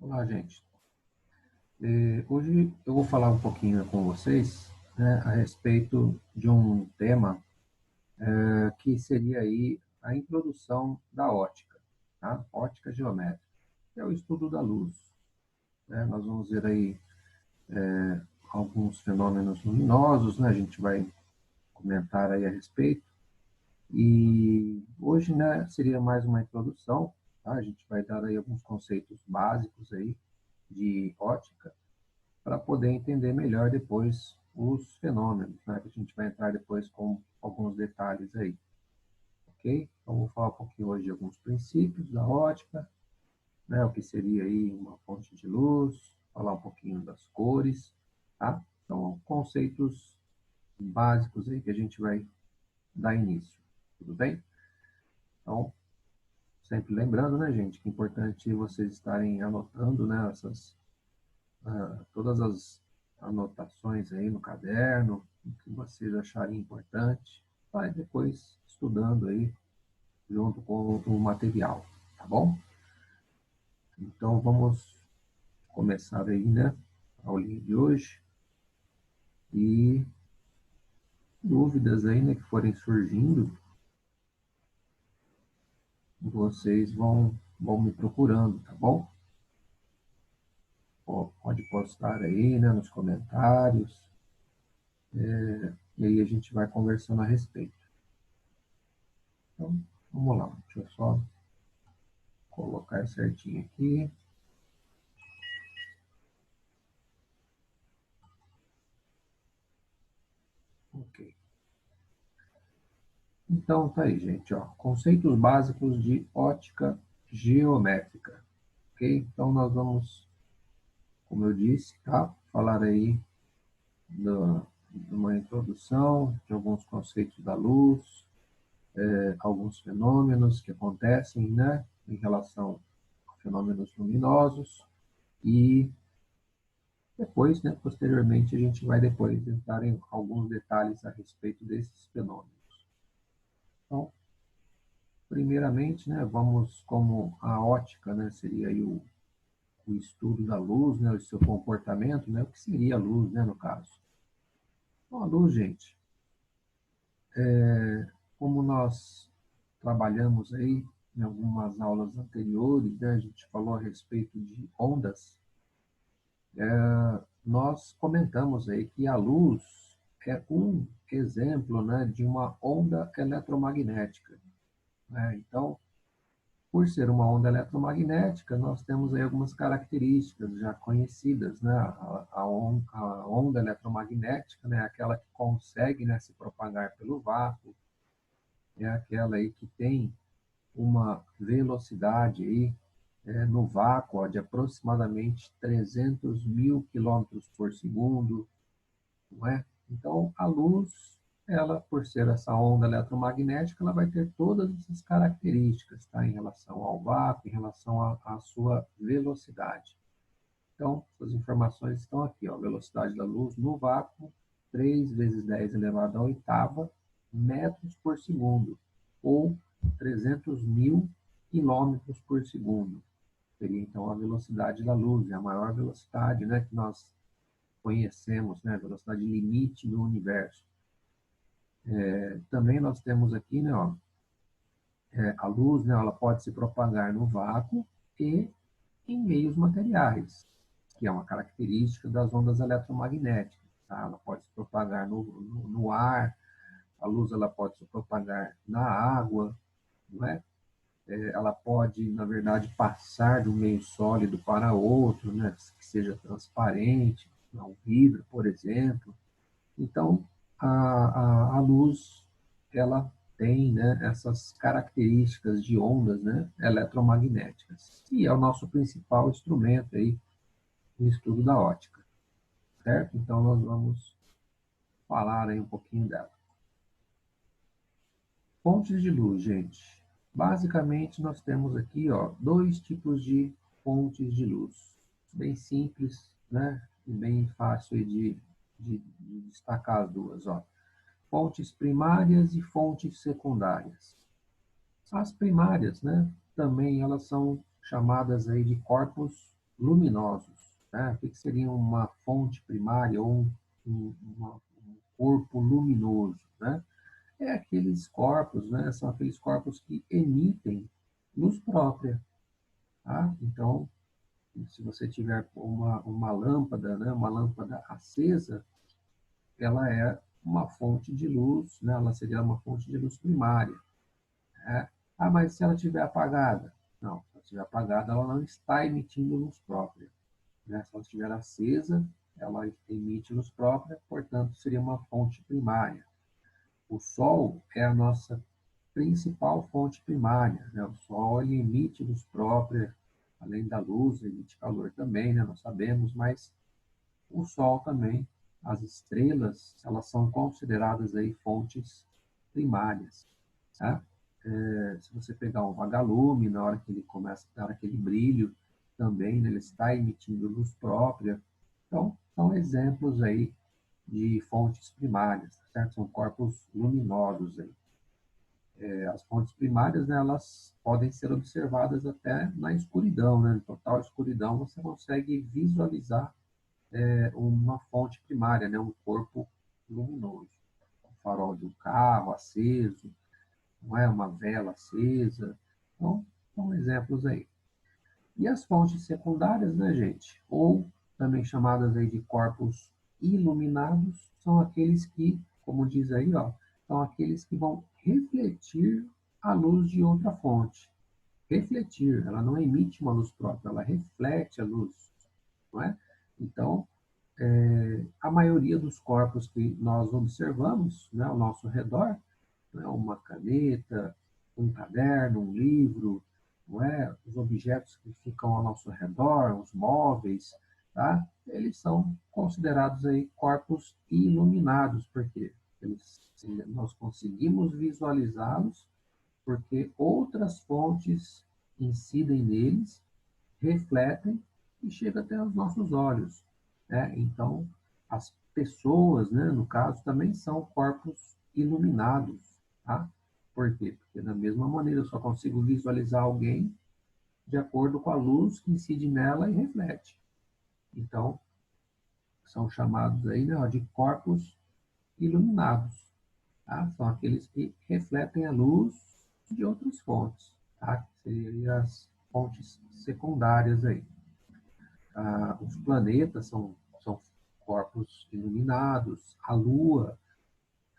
Olá, gente. Hoje eu vou falar um pouquinho com vocês, né, a respeito de um tema que seria aí a introdução da ótica, tá? Ótica geométrica, que é o estudo da luz, né? Nós vamos ver aí alguns fenômenos luminosos, né? A gente vai comentar aí a respeito. E hoje, né, seria mais uma introdução, tá? A gente vai dar aí alguns conceitos básicos aí de ótica, para poder entender melhor depois os fenômenos, né? Que a gente vai entrar depois com alguns detalhes aí, ok? Então, vou falar um pouquinho hoje de alguns princípios da ótica, né? O que seria aí uma fonte de luz, falar um pouquinho das cores, tá? São conceitos básicos aí que a gente vai dar início, tudo bem? Então, sempre lembrando, né, gente, que é importante vocês estarem anotando, né, todas as anotações aí no caderno, o que vocês acharem importante, vai depois estudando aí junto com o material, tá bom? Então vamos começar aí, né, a aulinha de hoje e dúvidas aí, né, que forem surgindo, vocês vão me procurando, tá bom? Pode postar aí, né, nos comentários, e aí a gente vai conversando a respeito. Então, vamos lá, deixa eu só colocar certinho aqui. Ok. Então, tá aí, gente, ó. Conceitos básicos de ótica geométrica. Ok? Então, nós vamos, como eu disse, tá? Falar aí de uma introdução, de alguns conceitos da luz, alguns fenômenos que acontecem, né? Em relação a fenômenos luminosos e depois, né, posteriormente, a gente vai depois entrar em alguns detalhes a respeito desses fenômenos. Então, primeiramente, né, vamos como a ótica, né, seria aí o estudo da luz, né, o seu comportamento, né, o que seria a luz, né, no caso. Então, a luz, gente, como nós trabalhamos aí em algumas aulas anteriores, né, a gente falou a respeito de ondas, nós comentamos aí que a luz é um exemplo, né, de uma onda eletromagnética, né? Então, por ser uma onda eletromagnética, nós temos aí algumas características já conhecidas, né? A onda eletromagnética, né? Aquela que consegue, né, se propagar pelo vácuo, é aquela aí que tem uma velocidade aí, no vácuo, ó, de aproximadamente 300 mil quilômetros por segundo, não é? Então, a luz, ela, por ser essa onda eletromagnética, ela vai ter todas essas características, tá? Em relação ao vácuo, em relação à sua velocidade. Então, essas informações estão aqui, ó. Velocidade da luz no vácuo, 3 vezes 10 elevado à oitava metros por segundo, ou 300 mil quilômetros por segundo. Seria, então, a velocidade da luz, é a maior velocidade, né, que nós conhecemos, né, a velocidade limite do universo. Também nós temos aqui, né, ó, a luz, né, ela pode se propagar no vácuo e em meios materiais, que é uma característica das ondas eletromagnéticas. Tá? Ela pode se propagar no ar, a luz ela pode se propagar na água, não é? Ela pode, na verdade, passar de um meio sólido para outro, né, que seja transparente, um vidro, por exemplo. Então, a luz, ela tem, né, essas características de ondas, né, eletromagnéticas, e é o nosso principal instrumento aí no estudo da ótica, certo? Então, nós vamos falar aí um pouquinho dela. Fontes de luz, gente. Basicamente, nós temos aqui, ó, dois tipos de fontes de luz, bem simples, né, e bem fácil de destacar as duas, ó. Fontes primárias e fontes secundárias. As primárias, né, também elas são chamadas aí de corpos luminosos. Né? O que seria uma fonte primária ou um corpo luminoso? Né? É aqueles corpos, né? São aqueles corpos que emitem luz própria. Tá? Então, se você tiver uma lâmpada, né? Uma lâmpada acesa, ela é uma fonte de luz, né? Ela seria uma fonte de luz primária. Né? Ah, mas se ela estiver apagada? Não, se ela estiver apagada, ela não está emitindo luz própria. Né? Se ela estiver acesa, ela emite luz própria, portanto, seria uma fonte primária. O Sol é a nossa principal fonte primária. Né? O Sol ele emite luz própria, além da luz, emite calor também, né? Nós sabemos, mas o Sol também, as estrelas, elas são consideradas aí fontes primárias. Tá? Se você pegar um vagalume, na hora que ele começa a dar aquele brilho, também né, ele está emitindo luz própria. Então, são exemplos aí de fontes primárias, certo? São corpos luminosos aí. As fontes primárias, né, elas podem ser observadas até na escuridão, né? Em total escuridão, você consegue visualizar uma fonte primária, né? Um corpo luminoso. Um farol de um carro aceso, não é? Uma vela acesa. Então, são exemplos aí. E as fontes secundárias, né, gente? Ou também chamadas aí de corpos iluminados, são aqueles que, como diz aí, ó, são aqueles que vão refletir a luz de outra fonte. Refletir, ela não emite uma luz própria, ela reflete a luz, não é? Então, a maioria dos corpos que nós observamos, né, ao nosso redor, né, uma caneta, um caderno, um livro, não é? Os objetos que ficam ao nosso redor, os móveis, tá? Eles são considerados aí corpos iluminados, porque nós conseguimos visualizá-los porque outras fontes incidem neles, refletem e chega até os nossos olhos. Né? Então, as pessoas, né, no caso, também são corpos iluminados. Tá? Por quê? Porque da mesma maneira eu só consigo visualizar alguém de acordo com a luz que incide nela e reflete. Então, são chamados aí, né, de corpos iluminados. Tá? São aqueles que refletem a luz de outras fontes, tá? Que seriam as fontes secundárias aí. Os planetas são corpos iluminados, a Lua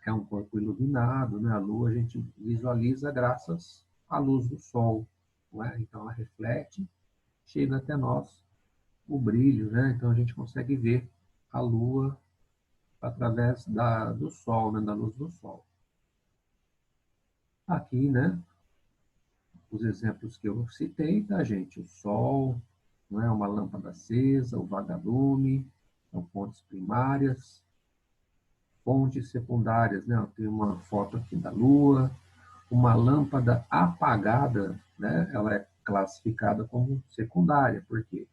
é um corpo iluminado, né? A Lua a gente visualiza graças à luz do Sol, não é? Então ela reflete, chega até nós o brilho, né? Então a gente consegue ver a Lua através do Sol, né? Da luz do Sol. Aqui, né? Os exemplos que eu citei, tá, gente? O Sol, não é? Uma lâmpada acesa, o vagalume, são fontes primárias. Fontes secundárias, né? Eu tenho uma foto aqui da Lua, uma lâmpada apagada, né? Ela é classificada como secundária, porque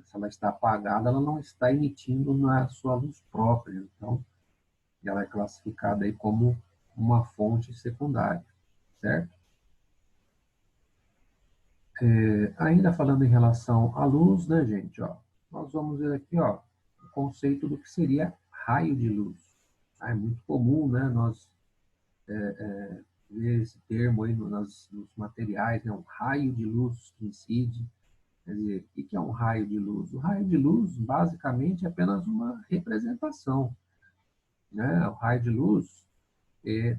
se ela está apagada, ela não está emitindo na sua luz própria, então ela é classificada aí como uma fonte secundária, certo? Ainda falando em relação à luz, né, gente, ó, nós vamos ver aqui, ó, o conceito do que seria raio de luz. É muito comum, né, nós ver esse termo aí nos materiais, né? Um raio de luz que incide. Quer dizer, o que é um raio de luz? O raio de luz, basicamente, é apenas uma representação. Né? O raio de luz,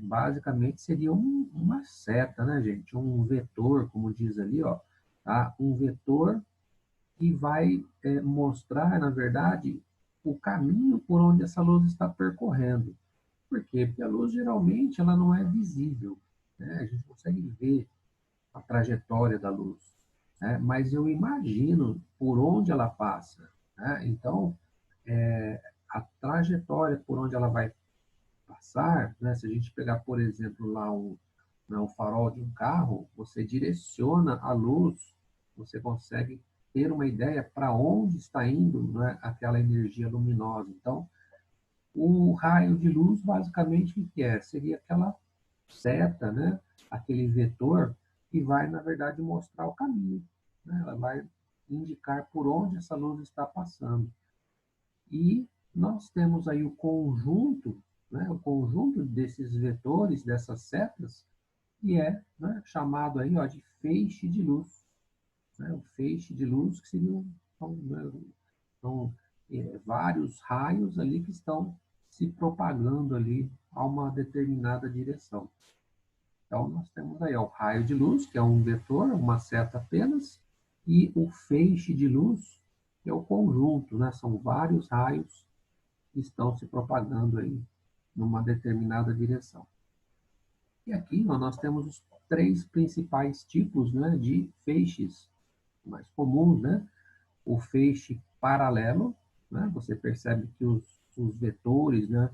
basicamente, seria uma seta, né, gente? Um vetor, como diz ali, ó, tá? Um vetor que vai mostrar, na verdade, o caminho por onde essa luz está percorrendo. Por quê? Porque a luz, geralmente, ela não é visível. Né? A gente consegue ver a trajetória da luz, né? Mas eu imagino por onde ela passa. Né? Então, a trajetória por onde ela vai passar, né? Se a gente pegar, por exemplo, lá o farol de um carro, você direciona a luz, você consegue ter uma ideia para onde está indo, né, aquela energia luminosa. Então, o raio de luz, basicamente, o que é? Seria aquela seta, né? Aquele vetor que vai, na verdade, mostrar o caminho. Né? Ela vai indicar por onde essa luz está passando. E nós temos aí o conjunto, né, o conjunto desses vetores, dessas setas, que é, né, chamado aí, ó, de feixe de luz. Né, o feixe de luz, que seriam são, vários raios ali que estão se propagando ali a uma determinada direção. Então, nós temos aí ó, o raio de luz, que é um vetor, uma seta apenas, e o feixe de luz, que é o conjunto, né? São vários raios que estão se propagando aí numa determinada direção. E aqui ó, nós temos os três principais tipos, né, de feixes mais comuns, né? O feixe paralelo, né? Você percebe que os vetores, né,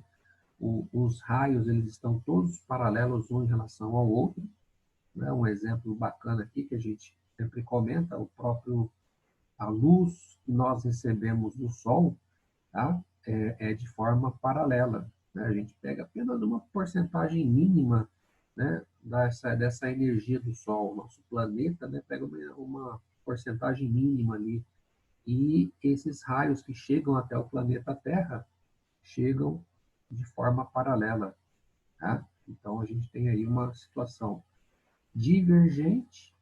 os raios, eles estão todos paralelos um em relação ao outro. Né? Um exemplo bacana aqui que a gente sempre comenta, a luz que nós recebemos do Sol, tá? É de forma paralela. Né? A gente pega apenas uma porcentagem mínima, né, dessa energia do Sol. Nosso planeta, né, pega uma porcentagem mínima ali. E esses raios que chegam até o planeta Terra chegam de forma paralela. Tá? Então a gente tem aí uma situação divergente.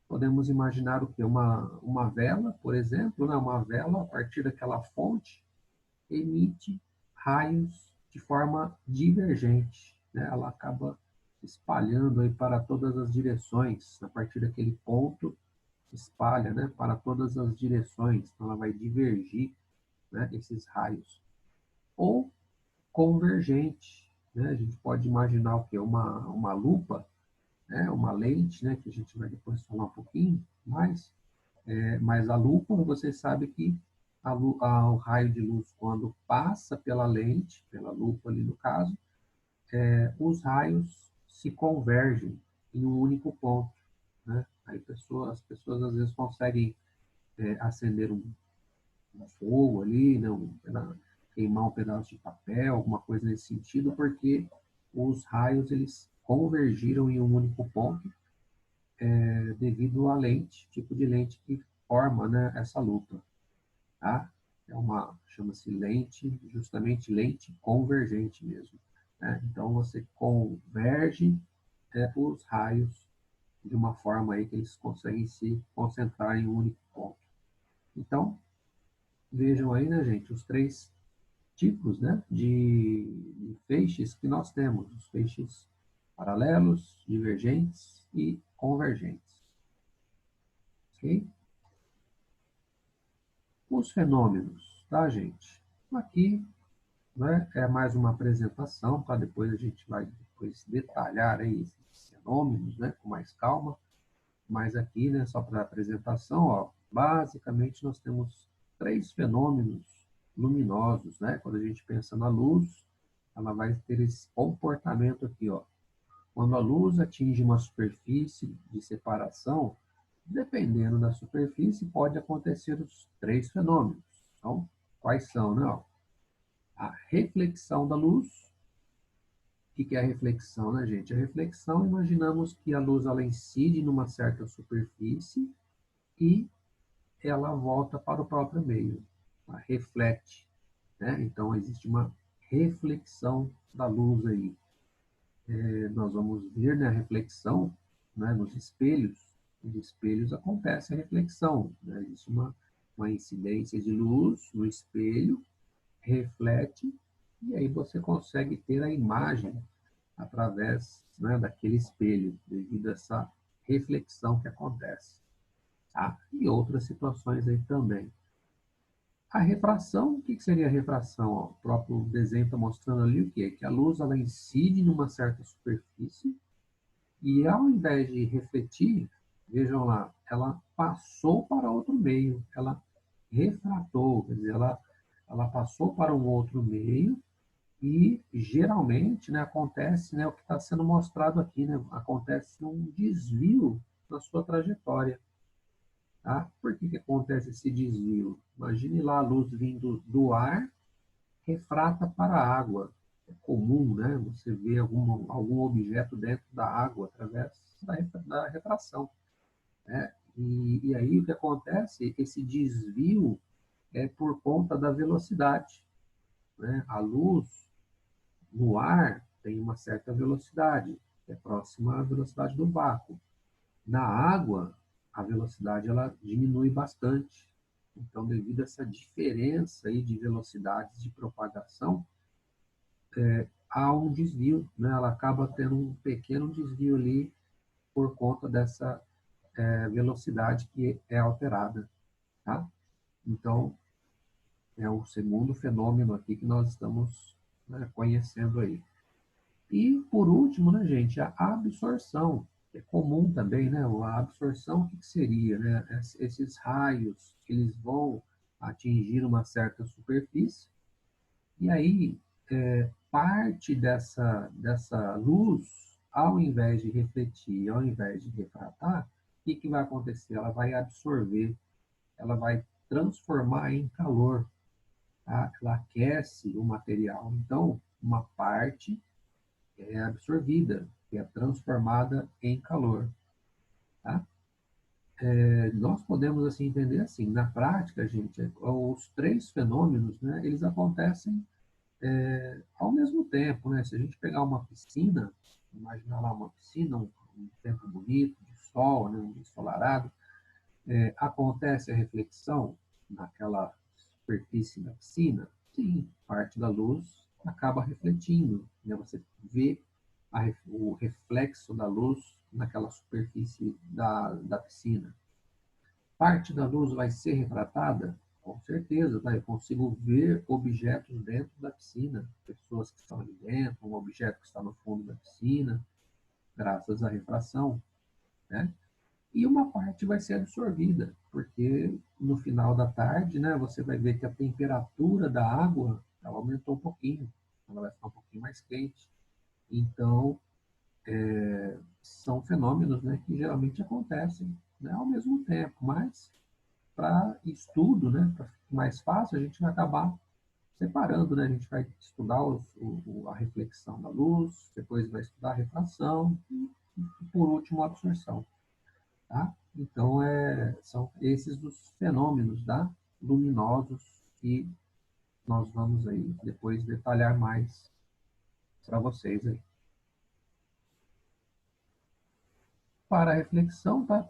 Podemos imaginar o que? Uma vela, por exemplo, né? Uma vela, a partir daquela fonte, emite raios de forma divergente. Né? Ela acaba espalhando aí para todas as direções, a partir daquele ponto, espalha, né, para todas as direções. Então, ela vai divergir, né, esses raios. Ou convergente. Né? A gente pode imaginar o que? Uma lupa, né? Uma lente, né? Que a gente vai depois falar um pouquinho mais. Mas a lupa, você sabe que o raio de luz, quando passa pela lente, pela lupa ali no caso, os raios se convergem em um único ponto. Né? Aí as pessoas às vezes conseguem acender um fogo ali, né? Queimar um pedaço de papel, alguma coisa nesse sentido, porque os raios eles convergiram em um único ponto devido à lente, tipo de lente que forma, né, essa lupa, tá? Chama-se lente, justamente lente convergente mesmo. Né? Então você converge os raios de uma forma aí que eles conseguem se concentrar em um único ponto. Então, vejam aí, né, gente, os três tipos, né, de feixes que nós temos, os feixes paralelos, divergentes e convergentes. Ok? Os fenômenos, tá, gente? Aqui, né, é mais uma apresentação, tá? Depois a gente vai depois detalhar aí esses fenômenos, né, com mais calma. Mas aqui, né, só para apresentação, ó, basicamente nós temos três fenômenos luminosos, né? Quando a gente pensa na luz, ela vai ter esse comportamento aqui, ó. Quando a luz atinge uma superfície de separação, dependendo da superfície, pode acontecer os três fenômenos. Então, quais são, né? Ó, a reflexão da luz. O que é a reflexão, né, gente? A reflexão, imaginamos que a luz ela incide numa certa superfície e ela volta para o próprio meio, ela reflete, né? Então existe uma reflexão da luz aí. Nós vamos ver, né, a reflexão, né, nos espelhos. Nos espelhos acontece a reflexão, né? Existe uma incidência de luz no espelho, reflete e aí você consegue ter a imagem através, né, daquele espelho, devido a essa reflexão que acontece. Tá? E outras situações aí também. A refração, o que seria a refração? Ó, o próprio desenho está mostrando ali o quê? Que a luz ela incide numa certa superfície e ao invés de refletir, vejam lá, ela passou para outro meio, ela refratou, quer dizer, ela passou para um outro meio e geralmente, né, acontece, né, o que está sendo mostrado aqui, né, acontece um desvio na sua trajetória. Tá? Por que acontece esse desvio? Imagine lá a luz vindo do ar, refrata para a água. É comum, né? Você vê algum objeto dentro da água através da refração. Né? E aí o que acontece? Esse desvio é por conta da velocidade, né? A luz no ar tem uma certa velocidade, que é próxima à velocidade do vácuo. Na água, a velocidade ela diminui bastante. Então, devido a essa diferença aí de velocidades de propagação, há um desvio, né? Ela acaba tendo um pequeno desvio ali por conta dessa velocidade que é alterada, tá? Então, é o segundo fenômeno aqui que nós estamos, né, conhecendo aí. E, por último, né, gente, a absorção, que é comum também, né? A absorção, o que seria, né? Esses raios, eles vão atingir uma certa superfície, e aí parte dessa luz, ao invés de refletir, ao invés de refratar, o que vai acontecer? Ela vai absorver, ela vai transformar em calor, tá? Ela aquece o material. Então, uma parte é absorvida, que é transformada em calor, tá? Nós podemos assim entender assim, na prática, gente, os três fenômenos, né, eles acontecem ao mesmo tempo, né? Se a gente pegar uma piscina, imaginar lá uma piscina, um tempo bonito, de sol, né, um dia ensolarado, acontece a reflexão naquela superfície da piscina? Sim, parte da luz acaba refletindo, né? Você vê o reflexo da luz naquela superfície da piscina. Parte da luz vai ser refratada? Com certeza, tá? Eu consigo ver objetos dentro da piscina, pessoas que estão ali dentro, um objeto que está no fundo da piscina, graças à refração, né? E uma parte vai ser absorvida, porque no final da tarde, né, você vai ver que a temperatura da água ela aumentou um pouquinho, ela vai ficar um pouquinho mais quente. Então, são fenômenos, né, que geralmente acontecem, né, ao mesmo tempo, mas para estudo, né, para ficar mais fácil, a gente vai acabar separando, né? A gente vai estudar a reflexão da luz, depois vai estudar a refração e, por último, a absorção. Tá? Então, são esses os fenômenos, tá? Luminosos que nós vamos aí depois detalhar mais para vocês aí. Para a reflexão, tá?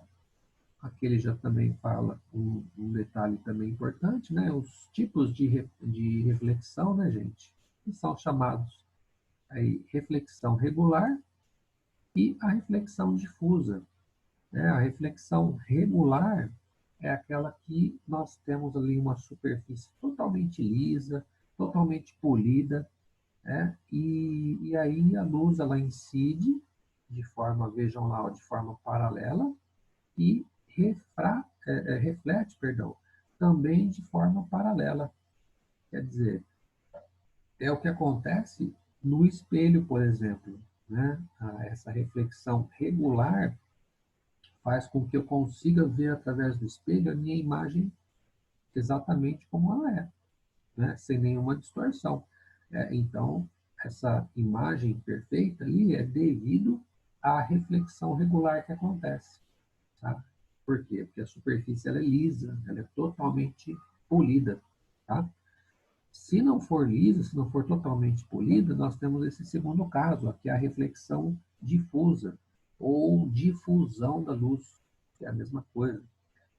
Aqui ele já também fala um detalhe também importante, né? Os tipos de reflexão, né, gente? Que são chamados aí reflexão regular e a reflexão difusa, né? A reflexão regular é aquela que nós temos ali uma superfície totalmente lisa, totalmente polida, né? E aí a luz ela incide de forma, vejam lá, de forma paralela e reflete, perdão, também de forma paralela. Quer dizer, é o que acontece no espelho, por exemplo, né? Essa reflexão regular faz com que eu consiga ver através do espelho a minha imagem exatamente como ela é, né? Sem nenhuma distorção. Então, essa imagem perfeita ali é devido à reflexão regular que acontece. Tá? Por quê? Porque a superfície ela é lisa, ela é totalmente polida. Tá? Se não for lisa, se não for totalmente polida, nós temos esse segundo caso, que é a reflexão difusa ou difusão da luz, que é a mesma coisa.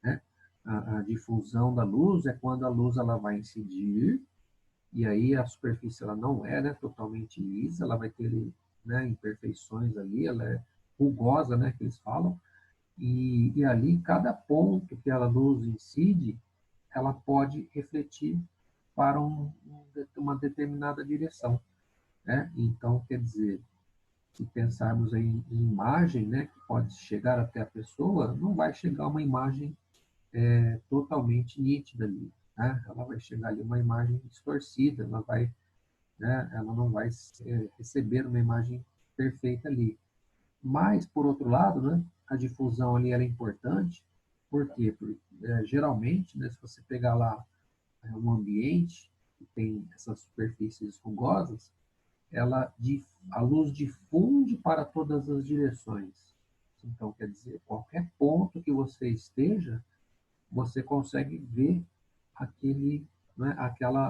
Né? A difusão da luz é quando a luz ela vai incidir e aí a superfície ela não é, né, totalmente lisa, ela vai ter, né, imperfeições ali, ela é rugosa, né, que eles falam, e ali cada ponto que a luz incide, ela pode refletir para uma determinada direção, né? Então, quer dizer, se pensarmos em imagem, né, que pode chegar até a pessoa, não vai chegar uma imagem totalmente nítida ali, né? Ela vai chegar ali uma imagem distorcida, ela vai, né, ela não vai receber uma imagem perfeita ali. Mas, por outro lado, né, a difusão ali ela é importante, por quê? Porque, geralmente, né, se você pegar lá um ambiente que tem essas superfícies rugosas, ela, a luz difunde para todas as direções, Então, quer dizer, qualquer ponto que você esteja, você consegue ver aquele, né,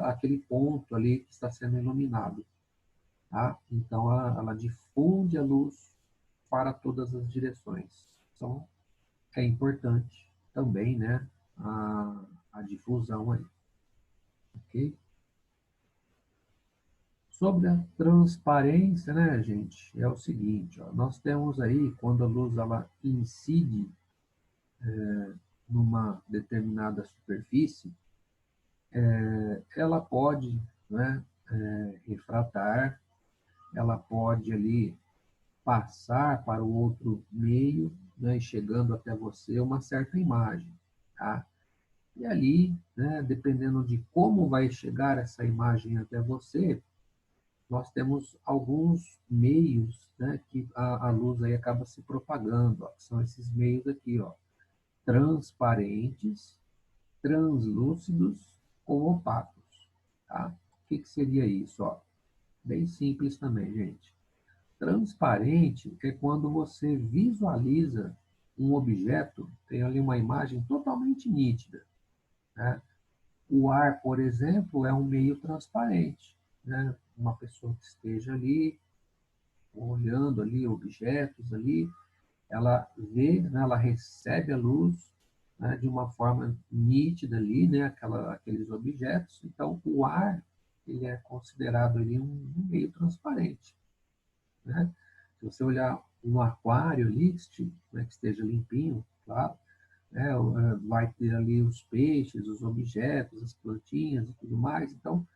aquele ponto ali que está sendo iluminado. Tá? Então, ela difunde a luz para todas as direções. Então, é importante também, né, a difusão aí, ok? Sobre a transparência, né, gente, é o seguinte, ó, nós temos aí, quando a luz ela incide numa determinada superfície, ela pode, né, refratar, ela pode ali passar para o outro meio, né, e chegando até você uma certa imagem, tá? E ali, né, dependendo de como vai chegar essa imagem até você, nós temos alguns meios, né, que a luz aí acaba se propagando, ó, que são esses meios aqui, ó, transparentes, translúcidos ou opacos, tá? O que seria isso, ó? Bem simples também, gente. Transparente é quando você visualiza um objeto, tem ali uma imagem totalmente nítida, né? O ar, por exemplo, é um meio transparente, né? Uma pessoa que esteja ali olhando ali objetos ali, ela vê, né, ela recebe a luz, né, de uma forma nítida ali, né, aqueles objetos. Então, o ar ele é considerado ali um meio transparente, né? Se você olhar um aquário ali, né, que esteja limpinho, claro, né, vai ter ali os peixes, os objetos, as plantinhas e tudo mais. Então,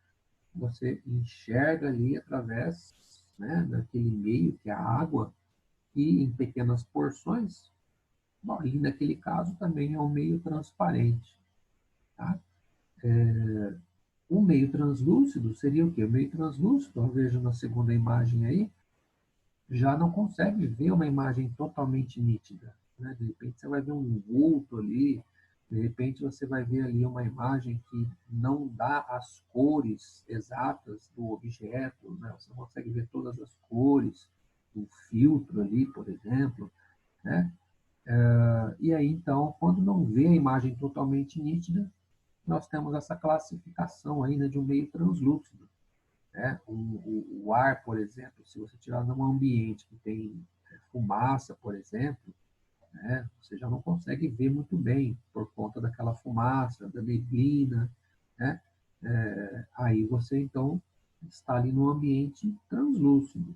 você enxerga ali através, né, daquele meio que é a água, e em pequenas porções. Bom, e naquele caso também é um meio transparente. Tá? O meio translúcido seria o quê? O meio translúcido, eu vejo na segunda imagem aí, já não consegue ver uma imagem totalmente nítida. Né? De repente você vai ver um vulto ali, de repente você vai ver ali uma imagem que não dá as cores exatas do objeto, né? Você não consegue ver todas as cores, do filtro ali, por exemplo, né? E aí, então, quando não vê a imagem totalmente nítida, nós temos essa classificação ainda de um meio translúcido, né? O ar, por exemplo, se você tirar num ambiente que tem fumaça, por exemplo, né? Você já não consegue ver muito bem por conta daquela fumaça, da neblina, né? Aí você, então, está ali num ambiente translúcido.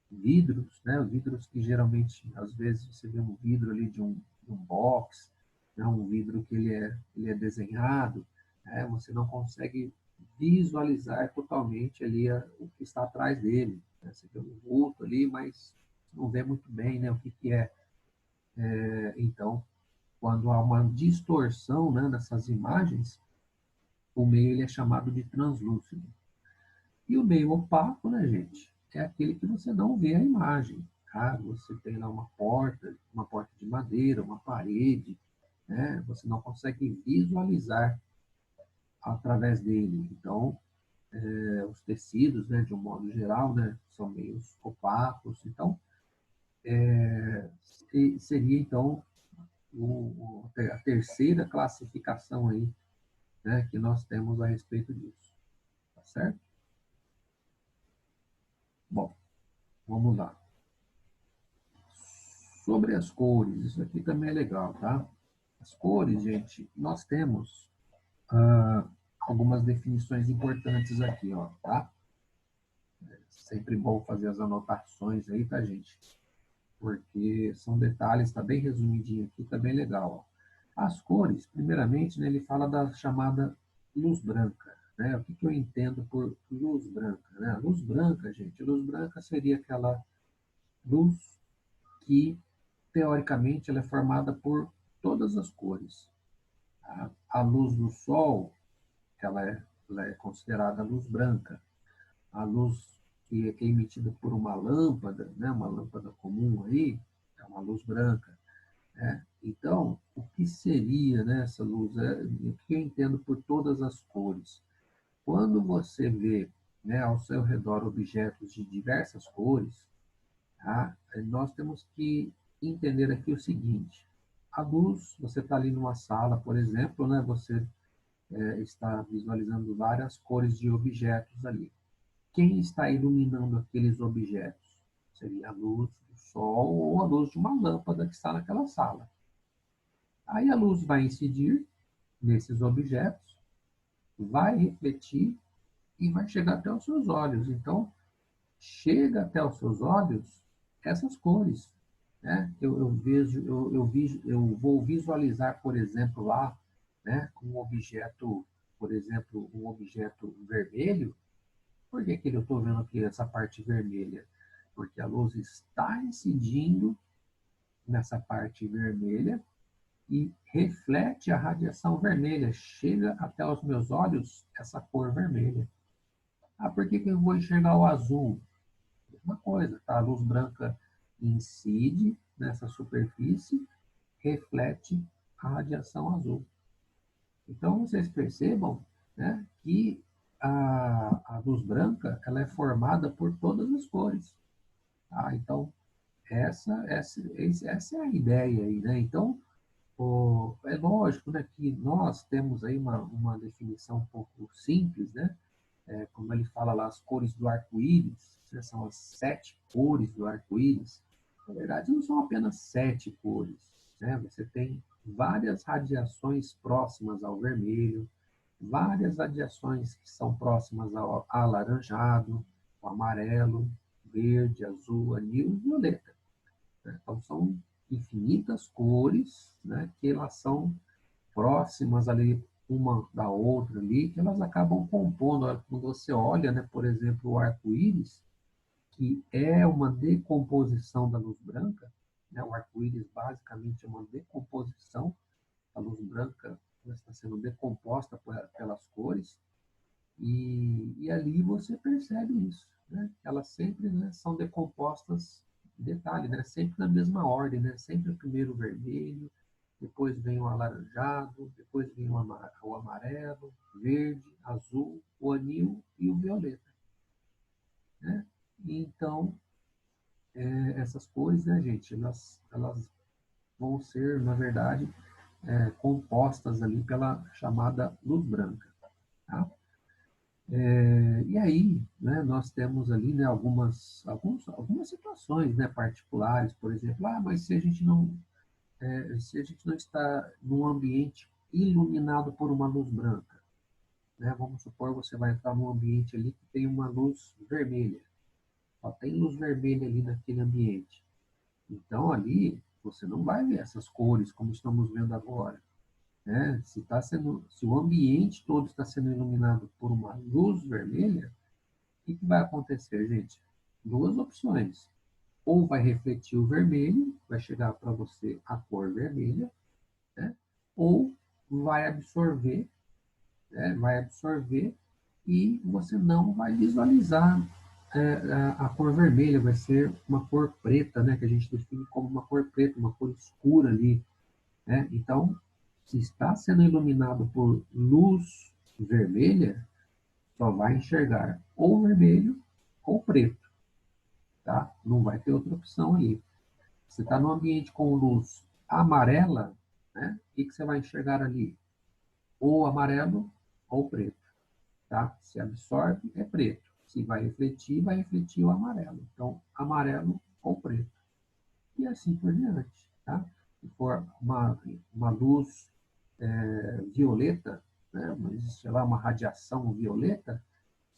Vidros, né? Vidros que geralmente, às vezes, você vê um vidro ali de um box, né? Um vidro que ele é desenhado, né? Você não consegue visualizar totalmente ali o que está atrás dele, né? Você vê um vulto ali, mas não vê muito bem, né, o que, que é. Então, quando há uma distorção, né, nessas imagens, o meio ele é chamado de translúcido. E o meio opaco, né, gente, é aquele que você não vê a imagem. Tá? Você tem lá uma porta de madeira, uma parede, né? Você não consegue visualizar através dele. Então, os tecidos, né, de um modo geral, né, são meios opacos. Então, seria então a terceira classificação aí, né, que nós temos a respeito disso. Tá certo? Bom, vamos lá. Sobre as cores, isso aqui também é legal, tá? As cores, gente, nós temos ah, algumas definições importantes aqui, ó, tá? Sempre bom fazer as anotações aí, tá, gente? Porque são detalhes, tá bem resumidinho aqui, tá bem legal, ó. As cores, primeiramente, né, ele fala da chamada luz branca, né? O que que eu entendo por luz branca, né? Luz branca, gente, luz branca seria aquela luz que teoricamente, ela é formada por todas as cores. A luz do sol, ela é considerada luz branca. A luz que é emitida por uma lâmpada, né, uma lâmpada comum aí, é uma luz branca. Né? Então, o que seria, né, essa luz? O que eu entendo por todas as cores? Quando você vê, né, ao seu redor objetos de diversas cores, tá? Nós temos que entender aqui o seguinte: a luz, você está ali numa sala, por exemplo, né? Você está visualizando várias cores de objetos ali. Quem está iluminando aqueles objetos? Seria a luz do sol ou a luz de uma lâmpada que está naquela sala. Aí a luz vai incidir nesses objetos, vai refletir e vai chegar até os seus olhos. Então, chega até os seus olhos essas cores, né? Eu vou visualizar, por exemplo, lá, né, um objeto, por exemplo, um objeto vermelho. Por que que eu estou vendo aqui essa parte vermelha? Porque a luz está incidindo nessa parte vermelha e reflete a radiação vermelha, chega até os meus olhos essa cor vermelha. Ah, por que que eu vou enxergar o azul? Mesma coisa, tá? A luz branca incide nessa superfície, reflete a radiação azul. Então, vocês percebam, né, que a luz branca ela é formada por todas as cores. Tá? Então, essa é a ideia aí, né? Então, é lógico, né, que nós temos aí uma definição um pouco simples, né? Como ele fala lá, as cores do arco-íris, né, são as 7 cores do arco-íris. Na verdade, não são apenas 7 cores, né? Você tem várias radiações próximas ao vermelho, várias radiações que são próximas ao alaranjado, ao amarelo, verde, azul, anil e violeta. Né? Então, são infinitas cores, né, que elas são próximas ali uma da outra ali, que elas acabam compondo. Quando você olha, né, por exemplo, o arco-íris, que é uma decomposição da luz branca, né, o arco-íris basicamente é uma decomposição, a luz branca está sendo decomposta pelas cores, e ali você percebe isso, né? Elas sempre, né, são decompostas, detalhe, né, sempre na mesma ordem, né? Sempre primeiro o vermelho, depois vem o alaranjado, depois vem o amarelo, verde, azul, o anil e o violeta, né? Então, essas cores, né, gente, elas vão ser, na verdade, compostas ali pela chamada luz branca, tá? E aí, né, nós temos ali, né, algumas situações, né, particulares, por exemplo, mas se a gente não está num ambiente iluminado por uma luz branca, né, vamos supor você vai entrar num ambiente ali que tem uma luz vermelha, só tem luz vermelha ali naquele ambiente. Então ali você não vai ver essas cores como estamos vendo agora, né? Se o ambiente todo está sendo iluminado por uma luz vermelha, o que vai acontecer, gente? Duas opções. Ou vai refletir o vermelho, vai chegar para você a cor vermelha, né? Ou vai absorver, né? Vai absorver e você não vai visualizar a cor vermelha, vai ser uma cor preta, né? Que a gente define como uma cor preta, uma cor escura ali, né? Então, se está sendo iluminado por luz vermelha, só vai enxergar ou vermelho ou preto, tá? Não vai ter outra opção ali. Você está num ambiente com luz amarela, né? O que você vai enxergar ali? Ou amarelo ou preto, tá? Se absorve, é preto. Se vai refletir o amarelo. Então, amarelo ou preto. E assim por diante, tá? Se for uma luz violeta, né? Existe lá uma radiação violeta,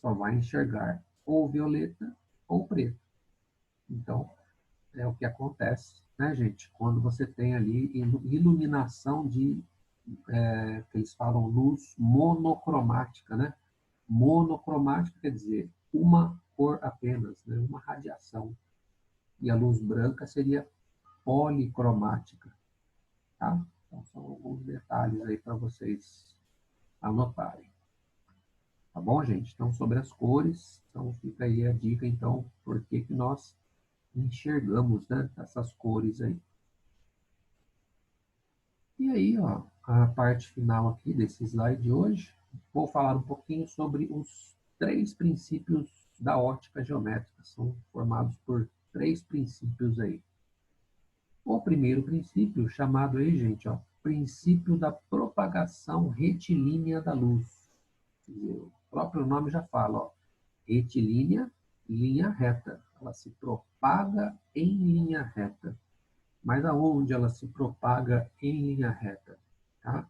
só vai enxergar ou violeta ou preto. Então, é o que acontece, né, gente? Quando você tem ali iluminação que eles falam luz monocromática, né? Monocromática quer dizer uma cor apenas, né? Uma radiação. E a luz branca seria policromática, tá? Então, são alguns detalhes aí para vocês anotarem. Tá bom, gente? Então, sobre as cores, então fica aí a dica, então, por que que nós enxergamos, né, essas cores aí. E aí, ó, a parte final aqui desse slide de hoje, vou falar um pouquinho sobre os 3 princípios da ótica geométrica. São formados por 3 princípios aí. o primeiro princípio, chamado aí, gente, ó, princípio da propagação retilínea da luz. Quer dizer, o próprio nome já fala, ó, retilínea, linha reta. Ela se propaga em linha reta. Mas aonde ela se propaga em linha reta? Tá?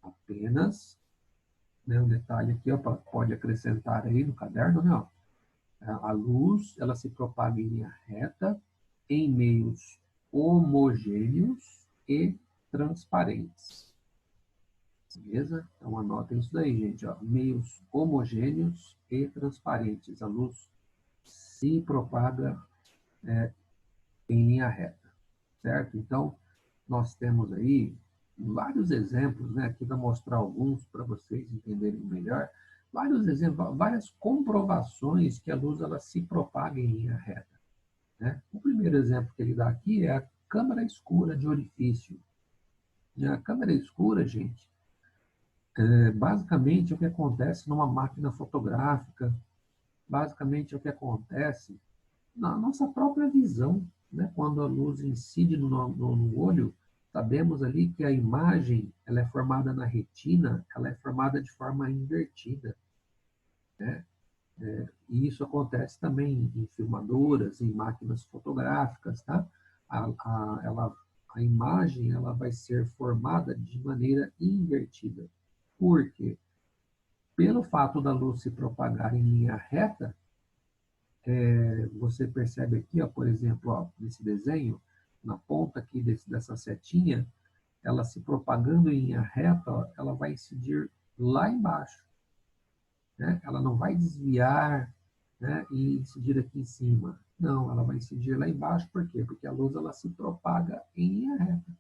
Apenas, né, um detalhe aqui, ó, pode acrescentar aí no caderno, né, ó, a luz ela se propaga em linha reta em meios homogêneos e transparentes. Beleza? Então anotem isso daí, gente. Ó. Meios homogêneos e transparentes. A luz se propaga em linha reta, certo? Então, nós temos aí vários exemplos, né? Aqui vou mostrar alguns para vocês entenderem melhor. Vários exemplos, várias comprovações que a luz ela se propaga em linha reta, né? O primeiro exemplo que ele dá aqui é a câmara escura de orifício. A câmara escura, gente, basicamente é o que acontece numa máquina fotográfica, basicamente é o que acontece na nossa própria visão, né? Quando a luz incide no olho, sabemos ali que a imagem ela é formada na retina, ela é formada de forma invertida, né? E isso acontece também em filmadoras, em máquinas fotográficas, tá? A imagem ela vai ser formada de maneira invertida. Por quê? Pelo fato da luz se propagar em linha reta, você percebe aqui, ó, por exemplo, ó, nesse desenho, na ponta aqui dessa setinha, ela se propagando em linha reta, ó, ela vai incidir lá embaixo, né? Ela não vai desviar, né, e incidir aqui em cima. Não, ela vai incidir lá embaixo, por quê? Porque a luz ela se propaga em linha reta,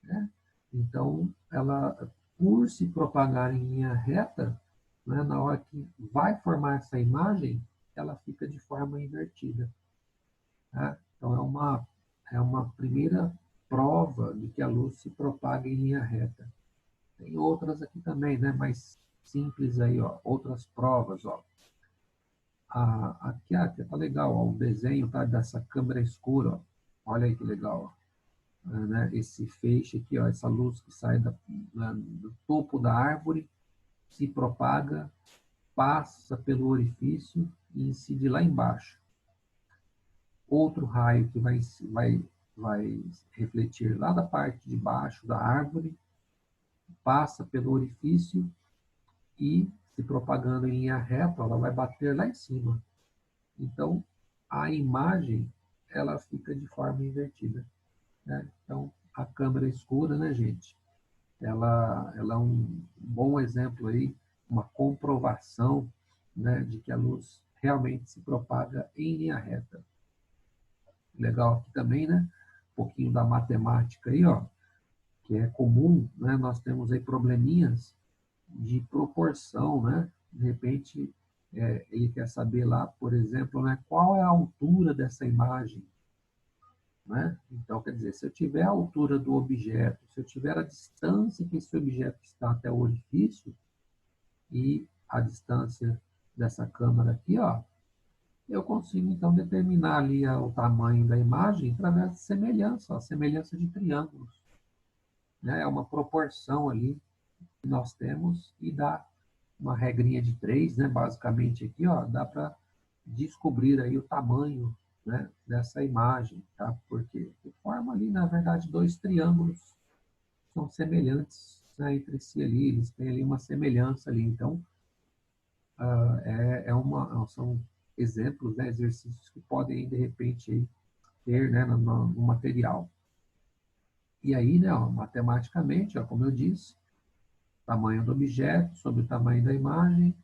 né? Então, ela, por se propagar em linha reta, né, na hora que vai formar essa imagem, ela fica de forma invertida. Tá? Então, é uma primeira prova de que a luz se propaga em linha reta. Tem outras aqui também, né, mais simples aí, ó, outras provas, ó. Aqui tá legal, ó, o desenho tá, dessa câmera escura, ó. Olha aí que legal, ó. Né, esse feixe aqui, ó, essa luz que sai do topo da árvore, se propaga, passa pelo orifício e incide lá embaixo. Outro raio que vai refletir lá da parte de baixo da árvore, passa pelo orifício e, se propagando em linha reta, ela vai bater lá em cima. Então, a imagem ela fica de forma invertida, né? Então, a câmera escura, né, gente? Ela é um bom exemplo aí, uma comprovação, né, de que a luz realmente se propaga em linha reta. Legal aqui também, né? Um pouquinho da matemática aí, ó, que é comum, né? Nós temos aí probleminhas de proporção, né? De repente, ele quer saber lá, por exemplo, né, qual é a altura dessa imagem, né? Então, quer dizer, se eu tiver a altura do objeto, se eu tiver a distância que esse objeto está até o orifício e a distância dessa câmera aqui, ó, eu consigo então determinar ali o tamanho da imagem através de semelhança, ó, semelhança de triângulos, né? É uma proporção ali que nós temos e dá uma regrinha de 3, né? Basicamente aqui, ó, dá para descobrir aí o tamanho, né, dessa imagem, tá? Porque forma ali, na verdade, dois triângulos que são semelhantes, né, entre si ali, eles têm ali uma semelhança ali, então são exemplos, né, exercícios que podem de repente aí, ter, né, no material. E aí, né, ó, matematicamente, ó, como eu disse, tamanho do objeto sobre o tamanho da imagem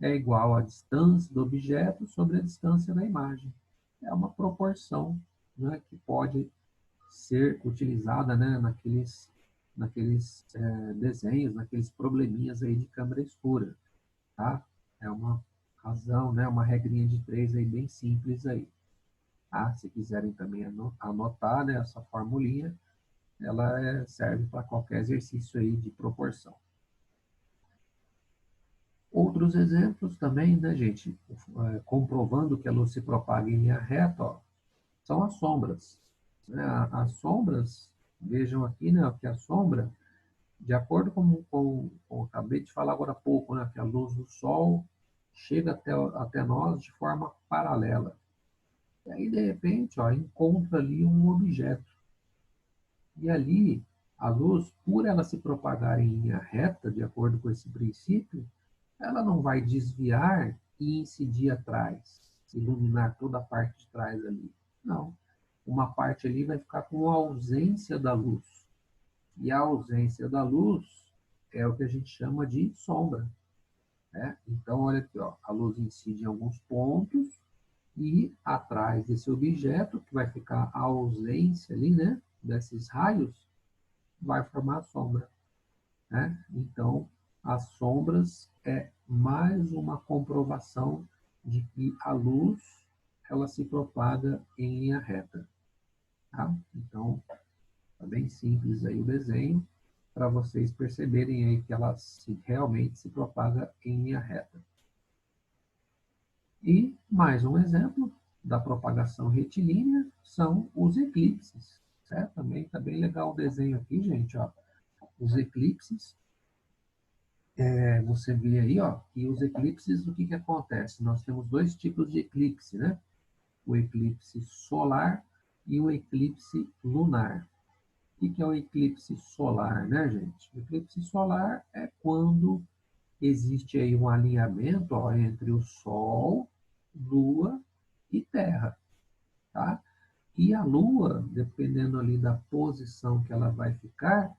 é igual à distância do objeto sobre a distância da imagem. É uma proporção, né, que pode ser utilizada, né, naqueles desenhos, naqueles probleminhas aí de câmera escura, tá? É uma razão, né, uma regrinha de 3 aí bem simples aí. Tá? Se quiserem também anotar, né, essa formulinha, ela serve para qualquer exercício aí de proporção. Outros exemplos também, né, gente, comprovando que a luz se propaga em linha reta, ó, são as sombras. né? As sombras, vejam aqui, né, que a sombra, de acordo com acabei de falar agora há pouco, né, que a luz do sol chega até nós de forma paralela. E aí, de repente, ó, encontra ali um objeto. E ali, a luz, por ela se propagar em linha reta, de acordo com esse princípio, ela não vai desviar e incidir atrás, iluminar toda a parte de trás ali. Não. Uma parte ali vai ficar com a ausência da luz. E a ausência da luz é o que a gente chama de sombra. Né? Então, olha aqui, ó, a luz incide em alguns pontos e atrás desse objeto, que vai ficar a ausência ali, né, desses raios, vai formar a sombra. Né? Então, as sombras é mais uma comprovação de que a luz ela se propaga em linha reta. Tá? Então, é bem simples aí o desenho para vocês perceberem aí que ela realmente se propaga em linha reta. E mais um exemplo da propagação retilínea são os eclipses. Certo? Também está bem legal o desenho aqui, gente. Ó. Os eclipses, você vê aí, ó, que os eclipses, o que acontece? Nós temos dois tipos de eclipse, né? O eclipse solar e o eclipse lunar. O que é o eclipse solar, né, gente? O eclipse solar é quando existe aí um alinhamento, ó, entre o Sol, Lua e Terra, tá? E a Lua, dependendo ali da posição que ela vai ficar,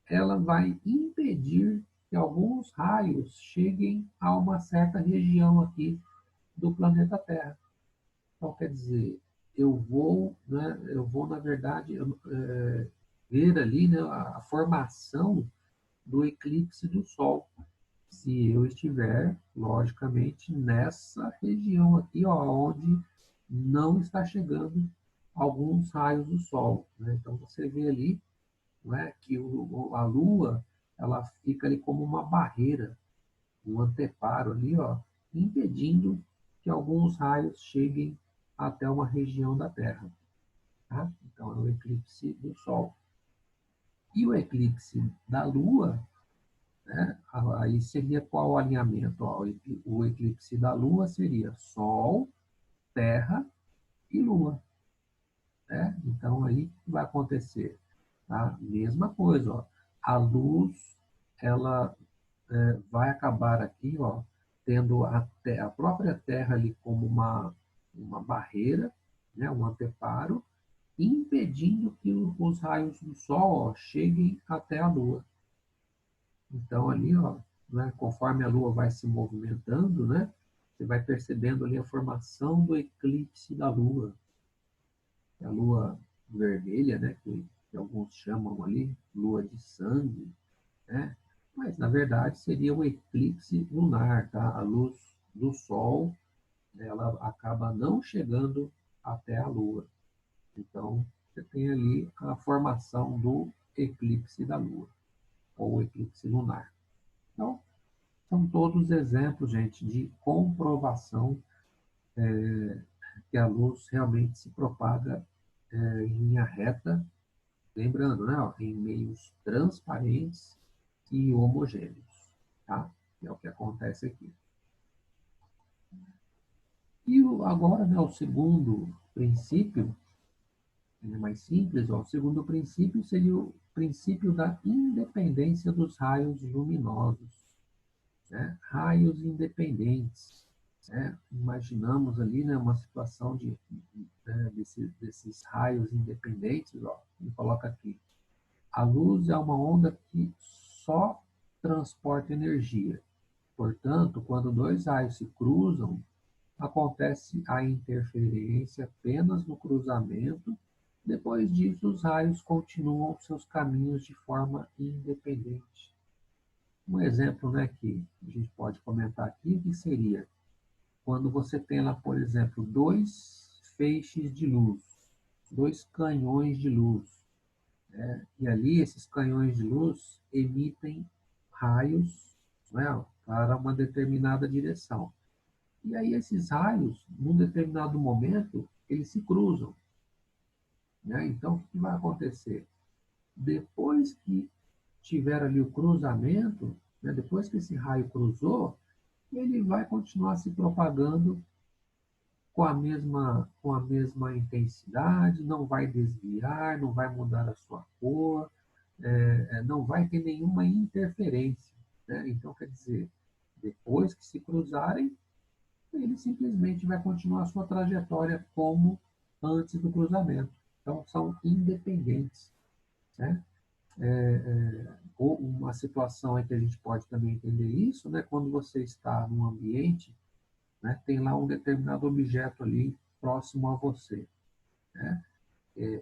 ela vai impedir que alguns raios cheguem a uma certa região aqui do planeta Terra. Então, quer dizer, eu vou na verdade, ver ali, né, a formação do eclipse do Sol, se eu estiver, logicamente, nessa região aqui, ó, onde não está chegando alguns raios do Sol. Né? Então, você vê ali, né, que a Lua ela fica ali como uma barreira, um anteparo ali, ó, impedindo que alguns raios cheguem até uma região da Terra. Tá? Então, é o eclipse do Sol. E o eclipse da Lua, né, aí seria qual o alinhamento? Ó, o eclipse da Lua seria Sol, Terra e Lua. Né? Então, aí o que vai acontecer? Tá? Mesma coisa, ó. A luz, ela vai acabar aqui, ó, tendo a própria Terra ali como uma barreira, né, um anteparo, impedindo que os raios do Sol, ó, cheguem até a Lua. Então ali, ó, né, conforme a Lua vai se movimentando, né, você vai percebendo ali a formação do eclipse da Lua, a Lua vermelha, né, que alguns chamam ali Lua de sangue, né? Mas na verdade seria o eclipse lunar, tá? A luz do Sol, ela acaba não chegando até a Lua. Então, você tem ali a formação do eclipse da Lua, ou eclipse lunar. Então, são todos exemplos, gente, de comprovação que a luz realmente se propaga em linha reta, lembrando, né, ó, em meios transparentes e homogêneos, tá? É o que acontece aqui. E agora, né, o segundo princípio, ele é mais simples, ó, o segundo princípio seria o princípio da independência dos raios luminosos, né? Raios independentes. Né? Imaginamos ali, né, uma situação desses raios independentes, ó, ele coloca aqui. A luz é uma onda que só transporta energia. Portanto, quando dois raios se cruzam, acontece a interferência apenas no cruzamento. Depois disso, os raios continuam seus caminhos de forma independente. Um exemplo, né, que a gente pode comentar aqui que seria quando você tem lá, por exemplo, dois feixes de luz, dois canhões de luz, né? E ali esses canhões de luz emitem raios, né, para uma determinada direção. E aí esses raios, num determinado momento, eles se cruzam. né? Então, o que vai acontecer? Depois que tiver ali o cruzamento, né, depois que esse raio cruzou, ele vai continuar se propagando com a mesma intensidade, não vai desviar, não vai mudar a sua cor, não vai ter nenhuma interferência, né? Então, quer dizer, depois que se cruzarem, ele simplesmente vai continuar a sua trajetória como antes do cruzamento. Então, são independentes, né? Ou uma situação em que a gente pode também entender isso, né? Quando você está num ambiente, né, tem lá um determinado objeto ali próximo a você, né?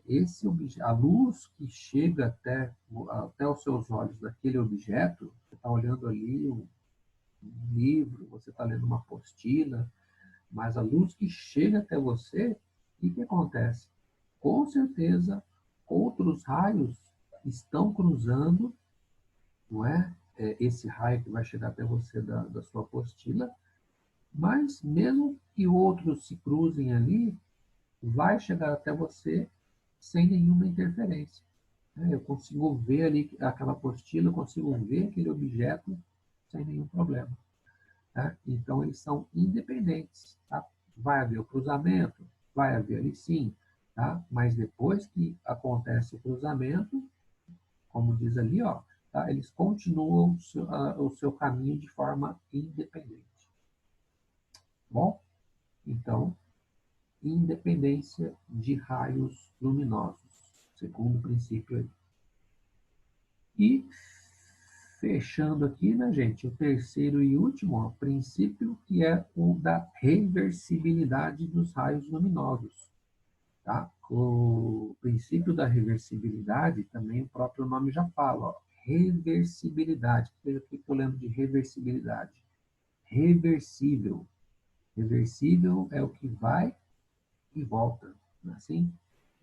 Esse objeto, a luz que chega até os seus olhos daquele objeto, você está olhando ali um livro, você está lendo uma apostila, mas a luz que chega até você, o que acontece? Com certeza, outros raios estão cruzando, não é? Esse raio que vai chegar até você da sua apostila, mas mesmo que outros se cruzem ali, vai chegar até você sem nenhuma interferência, né? Eu consigo ver ali aquela apostila, eu consigo ver aquele objeto sem nenhum problema, tá? Então, eles são independentes, tá? Vai haver o cruzamento? Vai haver ali sim, tá? Mas depois que acontece o cruzamento, como diz ali, ó, tá? Eles continuam o seu caminho de forma independente. Bom, então, independência de raios luminosos, segundo o princípio aí. E fechando aqui, né, gente, o terceiro e último ó, princípio, que é o da reversibilidade dos raios luminosos. Tá? O princípio da reversibilidade, também o próprio nome já fala, ó, reversibilidade. O que eu lembro de reversibilidade? Reversível. Reversível é o que vai e volta, não é assim?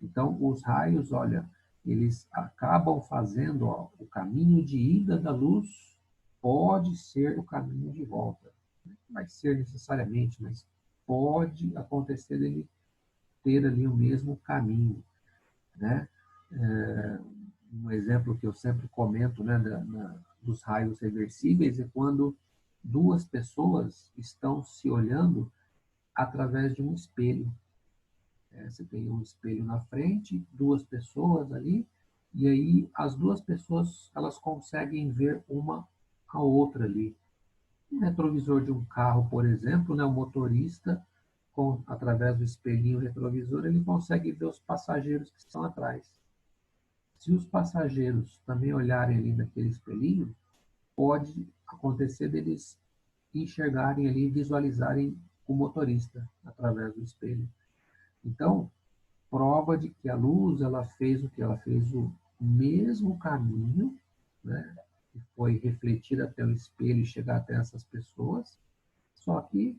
Então, os raios, olha, eles acabam fazendo ó, o caminho de ida da luz pode ser o caminho de volta. Não vai ser necessariamente, mas pode acontecer dele ter ali o mesmo caminho, né? Um exemplo que eu sempre comento, né, dos raios reversíveis é quando duas pessoas estão se olhando através de um espelho. Você tem um espelho na frente, duas pessoas ali, e aí as duas pessoas elas conseguem ver uma a outra ali. Um retrovisor de um carro, por exemplo, né, o motorista, através do espelhinho retrovisor, ele consegue ver os passageiros que estão atrás. Se os passageiros também olharem ali naquele espelhinho, pode acontecer deles enxergarem ali, visualizarem o motorista através do espelho. Então, prova de que a luz ela fez o que ela fez o mesmo caminho, né, que foi refletir até o espelho e chegar até essas pessoas, só que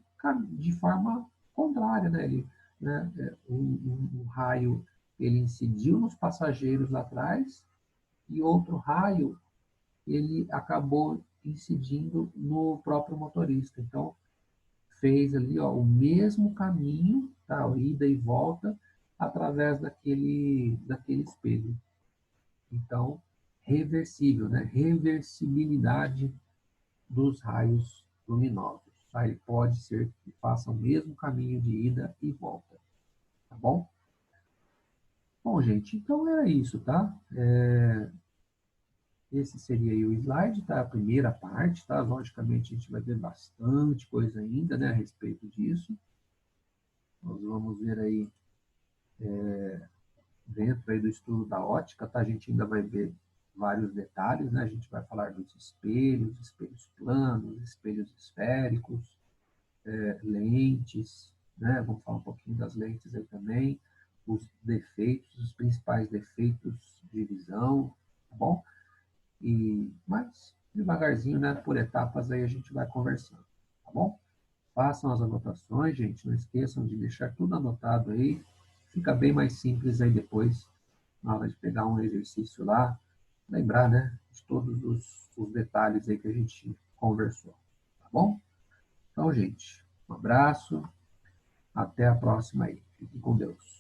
de forma contrária, né? Ele, né, um raio ele incidiu nos passageiros lá atrás e outro raio ele acabou incidindo no próprio motorista. Então fez ali ó, o mesmo caminho, tá, ida e volta, através daquele espelho. Então, reversível, né? Reversibilidade dos raios luminosos. Tá? Ele pode ser que faça o mesmo caminho de ida e volta. Tá bom? Bom, gente, então era isso, tá? Esse seria aí o slide, tá? A primeira parte, tá? Logicamente, a gente vai ver bastante coisa ainda, né, a respeito disso. Nós vamos ver aí dentro aí do estudo da ótica, tá? A gente ainda vai ver vários detalhes, né? A gente vai falar dos espelhos planos, espelhos esféricos, lentes, né? Vamos falar um pouquinho das lentes aí também, os defeitos, os principais defeitos de visão, tá bom? Mas devagarzinho, né? Por etapas aí a gente vai conversando, tá bom? Façam as anotações, gente. Não esqueçam de deixar tudo anotado aí. Fica bem mais simples aí depois, na hora de pegar um exercício lá, lembrar, né, de todos os detalhes aí que a gente conversou. Tá bom? Então, gente, um abraço. Até a próxima aí. Fique com Deus.